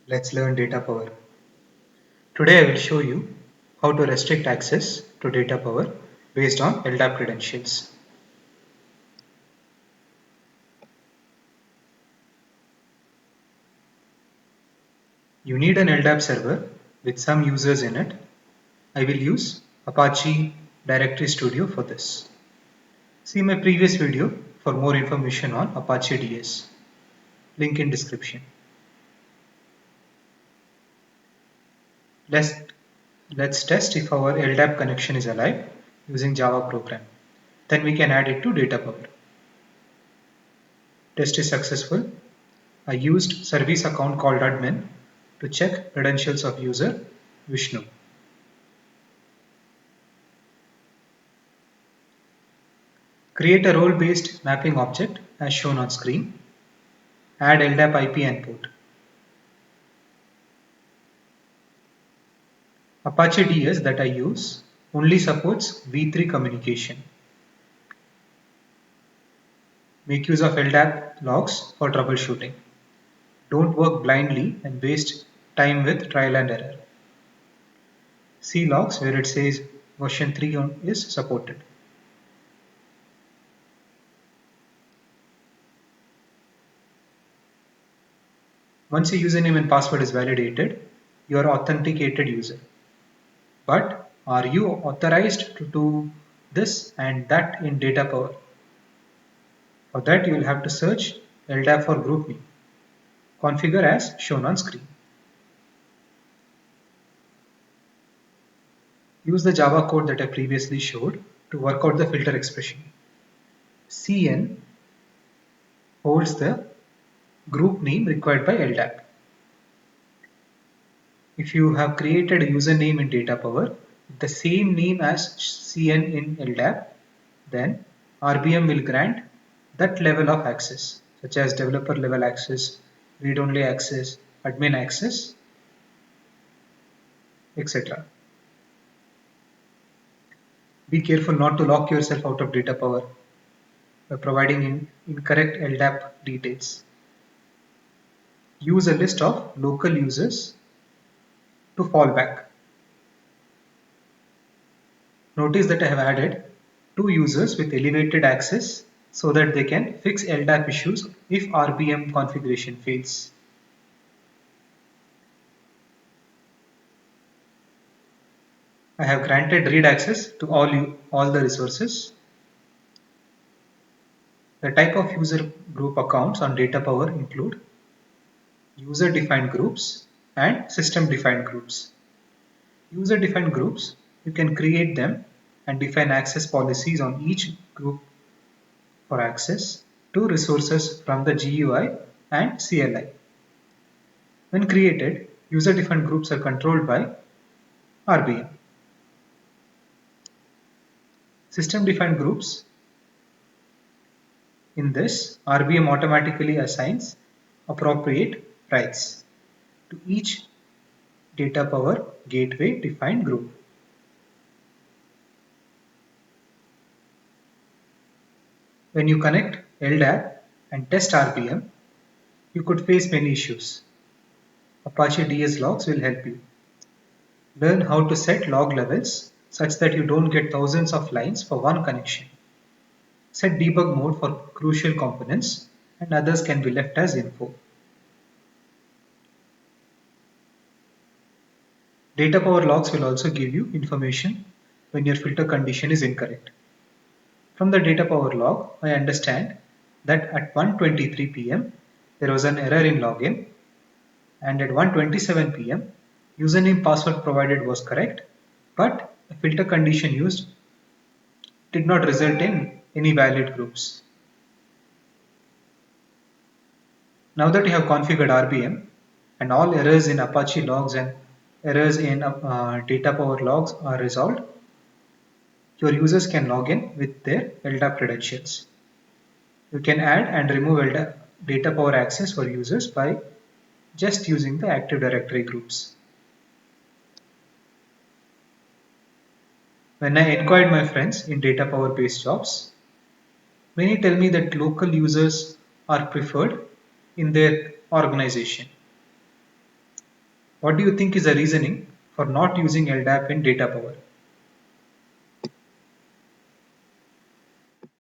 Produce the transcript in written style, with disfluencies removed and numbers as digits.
Let's learn data power. Today I will show you how to restrict access to data power based on LDAP credentials. You need an LDAP server with some users in it. I will use Apache Directory Studio for this. See my previous video for more information on Apache DS. Link in description. Let's, let's test if our LDAP connection is alive using Java program. Then we can add it to data power. Test is successful. I used service account called admin to check credentials of user Vishnu. Create a role-based mapping object as shown on screen. Add LDAP IP and port. Apache DS that I use only supports v3 communication. Make use of LDAP logs for troubleshooting. Don't work blindly and waste time with trial and error. See logs where it says version 3 is supported. Once your username and password is validated, you are authenticated user. But are you authorized to do this and that in data power? For that you will have to search LDAP for group name. Configure as shown on screen. Use the Java code that I previously showed to work out the filter expression. Cn holds the group name required by LDAP. If you have created a username in data power with the same name as Cn in LDAP, then RBM will grant that level of access, such as developer level access, read-only access, admin access, etc. Be careful not to lock yourself out of data power by providing incorrect LDAP details. Use a list of local users to fall back. Notice that I have added 2 users with elevated access so that they can fix LDAP issues if RBM configuration fails. I have granted read access to all the resources. The type of user group accounts on data power include user defined groups and system defined groups. User defined groups, you can create them and define access policies on each group for access to resources from the GUI and CLI. When created, user defined groups are controlled by RBM. System defined groups, in this, RBM automatically assigns appropriate rights to each data power gateway defined group. When you connect LDAP and test RBM, you could face many issues. Apache DS logs will help you. Learn how to set log levels such that you don't get thousands of lines for one connection. Set debug mode for crucial components and others can be left as info. Data power logs will also give you information when your filter condition is incorrect. From the data power log, I understand that at 1:23 p.m. there was an error in login, and at 1:27 p.m. username password provided was correct, but the filter condition used did not result in any valid groups. Now that you have configured RBM and all errors in Apache logs and errors in data power logs are resolved, your users can log in with their LDAP credentials. You can add and remove LDAP data power access for users by just using the Active Directory groups. When I inquired my friends in data power based jobs, many tell me that local users are preferred in their organization. What do you think is the reasoning for not using LDAP in data power?